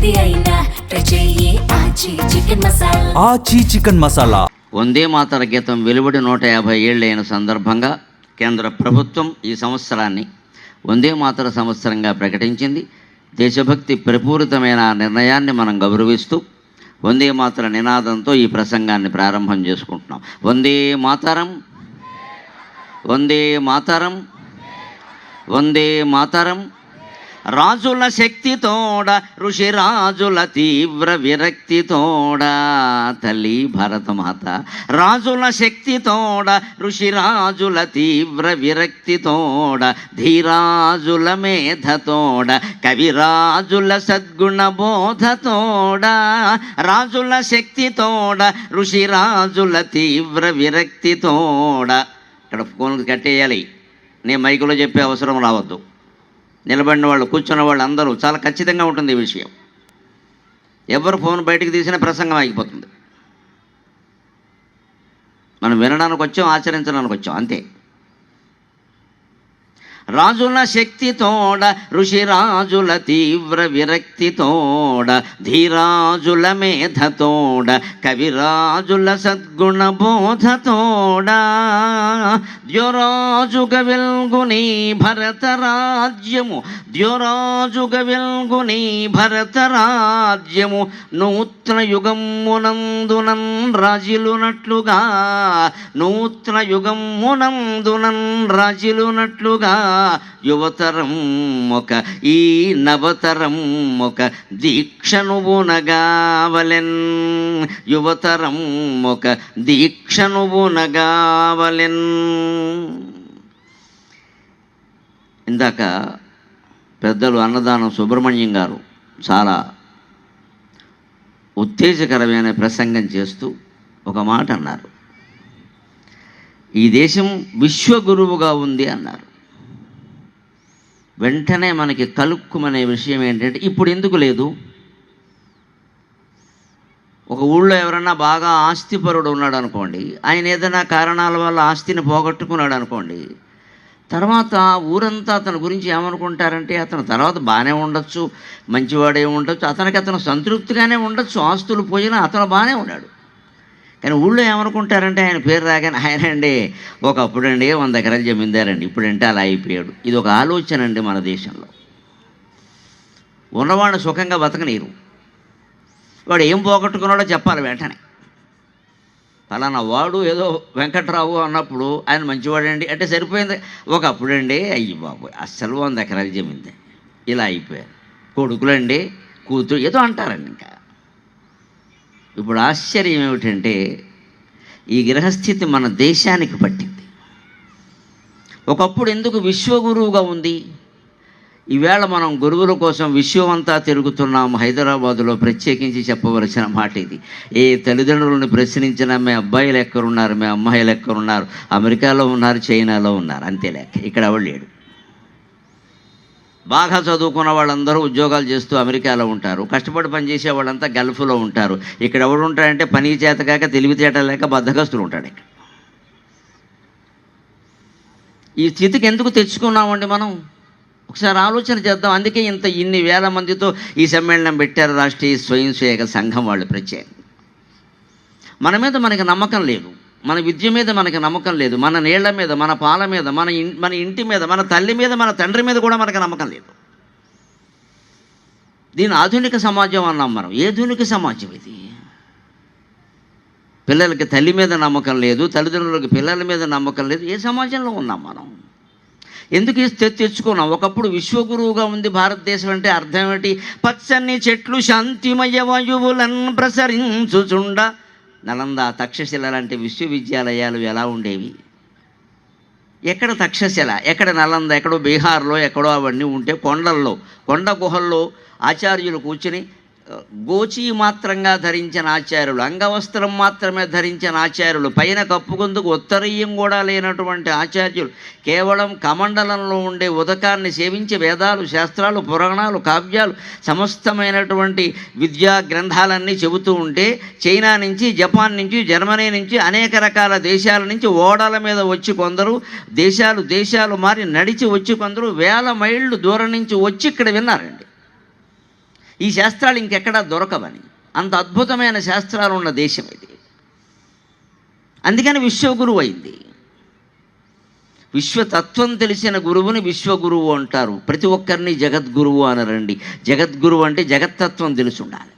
ఏది అయినా ట్రై చెయ్యి ఆచి చికెన్ మసాలా. ఆచి చికెన్ మసాలా. వందే మాతర గీతం వెలువడి 150 ఏళ్ళైన సందర్భంగా కేంద్ర ప్రభుత్వం ఈ సంవత్సరాన్ని వందే మాతర సంవత్సరంగా ప్రకటించింది. దేశభక్తి ప్రపూరితమైన నిర్ణయాన్ని మనం గౌరవిస్తూ వందే మాతర నినాదంతో ఈ ప్రసంగాన్ని ప్రారంభం చేసుకుంటున్నాం. వందే మాతరం, వందే మాతరం, వందే మాతరం. రాజుల శక్తితోడ ఋషిరాజుల తీవ్ర విరక్తితోడ, తల్లి భారతమాత రాజుల శక్తితోడ ఋషిరాజుల తీవ్ర విరక్తితోడ, ధీరాజుల మేధతోడ కవిరాజుల సద్గుణ బోధతోడ, రాజుల శక్తితోడ ఋషిరాజుల తీవ్ర విరక్తితోడ. ఇక్కడ ఫోన్ కట్టేయాలి, నేను మైకులో చెప్పే అవసరం రావద్దు. నిలబడిన వాళ్ళు, కూర్చున్న వాళ్ళు అందరూ చాలా ఖచ్చితంగా ఉంటుంది ఈ విషయం. ఎవరు ఫోన్ బయటకు తీసినా ప్రసంగం ఆగిపోతుంది. మనం వినడానికి వచ్చాం, ఆచరించడానికి వచ్చాం, అంతే. రాజుల శక్తితోడ ఋషిరాజుల తీవ్ర విరక్తితోడ, ధీరాజుల మేధతోడ కవిరాజుల సద్గుణ బోధతోడ, ద్యోరాజుగ వెల్గుని భరత రాజ్యము, ద్యోరాజుగ వెల్గుని భరత రాజ్యము, నూత్న యుగమునందునన్ రాజిలునట్లుగా, నూత్న యుగమునందునన్ రాజిలునట్లుగా, యువతరం ఒక ఈ నవతరం ఒక దీక్షను బునగావలెన్, యువతరం ఒక దీక్షను బునగావలెన్. ఇందాక పెద్దలు అన్నదానం సుబ్రహ్మణ్యం గారు చాలా ఉత్తేజకరమైన ప్రసంగం చేస్తూ ఒక మాట అన్నారు. ఈ దేశం విశ్వగురువుగా ఉంది అన్నారు. వెంటనే మనకి కలుక్కుమనే విషయం ఏంటంటే, ఇప్పుడు ఎందుకు లేదు? ఒక ఊళ్ళో ఎవరన్నా బాగా ఆస్తిపరుడు ఉన్నాడు అనుకోండి, ఆయన ఏదైనా కారణాల వల్ల ఆస్తిని పోగొట్టుకున్నాడు అనుకోండి, తర్వాత ఊరంతా అతని గురించి ఏమనుకుంటారంటే, అతను తర్వాత బాగానే ఉండొచ్చు, మంచివాడే ఉండొచ్చు, అతను సంతృప్తిగానే ఉండొచ్చు, ఆస్తులు పోయినా అతను బాగానే ఉన్నాడు. కానీ ఊళ్ళో ఏమనుకుంటారంటే, ఆయన పేరు రాగానే ఆయన అండి ఒకప్పుడు అండి 100 ఎకరాలు జమీందారండి, ఇప్పుడంటే అలా అయిపోయాడు. ఇది ఒక ఆలోచన అండి మన దేశంలో. ఉన్నవాడిని సుఖంగా బతకనీరు. వాడు ఏం పోగొట్టుకున్నాడో చెప్పాలి వెంటనే. పలానా వాడు ఏదో వెంకట్రావు అన్నప్పుడు ఆయన మంచివాడండి అంటే సరిపోయింది. ఒకప్పుడండి అయ్యి బాబు అస్సలు 100 ఎకరాలు జమీందే, ఇలా అయిపోయారు. కొడుకులండి, కూతురు ఏదో అంటారండి. ఇంకా ఇప్పుడు ఆశ్చర్యం ఏమిటంటే, ఈ గ్రహస్థితి మన దేశానికి పట్టింది. ఒకప్పుడు ఎందుకు విశ్వగురువుగా ఉంది? ఈవేళ మనం గురువుల కోసం విశ్వమంతా తిరుగుతున్నాం. హైదరాబాదులో ప్రత్యేకించి చెప్పవలసిన మాట ఇది. ఏ తల్లిదండ్రులను ప్రశ్నించినా మీ అబ్బాయిలు ఎక్కడున్నారు, మీ అమ్మాయిలు ఎక్కడున్నారు, అమెరికాలో ఉన్నారు, చైనాలో ఉన్నారు, అంతే లెక్క. ఇక్కడ ఎవడు లేడు. బాగా చదువుకున్న వాళ్ళందరూ ఉద్యోగాలు చేస్తూ అమెరికాలో ఉంటారు. కష్టపడి పనిచేసే వాళ్ళంతా గల్ఫ్లో ఉంటారు. ఇక్కడ ఎవడు ఉంటాడంటే పని చేత కాక, తెలివితేట లేక బద్ధకస్తులు ఉంటాడు. ఇక్కడ ఈ స్థితికి ఎందుకు తెచ్చుకున్నామండి మనం? ఒకసారి ఆలోచన చేద్దాం. అందుకే ఇన్ని వేల మందితో ఈ సమ్మేళనం పెట్టారు రాష్ట్రీయ స్వయం సేవక సంఘం వాళ్ళు ప్రత్యేకంగా. మన మీద మనకి నమ్మకం లేదు, మన విద్య మీద మనకి నమ్మకం లేదు, మన నీళ్ల మీద, మన పాల మీద, మన ఇంటి మీద, మన తల్లి మీద, మన తండ్రి మీద కూడా మనకి నమ్మకం లేదు. దీని ఆధునిక సమాజం అన్నాం మనం. ఏ ఆధునిక సమాజం ఇది? పిల్లలకి తల్లి మీద నమ్మకం లేదు, తల్లిదండ్రులకి పిల్లల మీద నమ్మకం లేదు. ఏ సమాజంలో ఉన్నాం మనం? ఎందుకు తెచ్చుకున్నాం? ఒకప్పుడు విశ్వగురువుగా ఉంది భారతదేశం అంటే అర్థం ఏమిటి? పచ్చని చెట్లు శాంతిమయ వాయువులను ప్రసరించుచుండ. నలంద, తక్షశిల లాంటి విశ్వవిద్యాలయాలు ఎలా ఉండేవి? ఎక్కడ తక్షశిల, ఎక్కడ నలంద, ఎక్కడో బీహార్లో ఎక్కడో అవన్నీ ఉంటే కొండల్లో, కొండ గుహల్లో ఆచార్యులు కూర్చుని గోచి మాత్రంగా ధరించిన ఆచార్యులు, అంగవస్త్రం మాత్రమే ధరించిన ఆచార్యులు, పైన కప్పుకుందుకు ఉత్తరీయం కూడా లేనటువంటి ఆచార్యులు కేవలం కమండలంలో ఉండే ఉదకాన్ని సేవించి వేదాలు, శాస్త్రాలు, పురాణాలు, కావ్యాలు, సమస్తమైనటువంటి విద్యా గ్రంథాలన్నీ చెబుతూ ఉంటే, చైనా నుంచి, జపాన్ నుంచి, జర్మనీ నుంచి, అనేక రకాల దేశాల నుంచి ఓడల మీద వచ్చి కొందరు, దేశాలు మారి నడిచి వచ్చి కొందరు వేల మైళ్ళు దూరం నుంచి వచ్చి ఇక్కడ విన్నారండి. ఈ శాస్త్రాలు ఇంకెక్కడా దొరకవని. అంత అద్భుతమైన శాస్త్రాలు ఉన్న దేశం ఇది. అందుకని విశ్వగురువు అయింది. విశ్వతత్వం తెలిసిన గురువుని విశ్వగురువు అంటారు. ప్రతి ఒక్కరిని జగద్గురువు అనరండి. జగద్గురువు అంటే జగత్తత్వం తెలిసి ఉండాలి.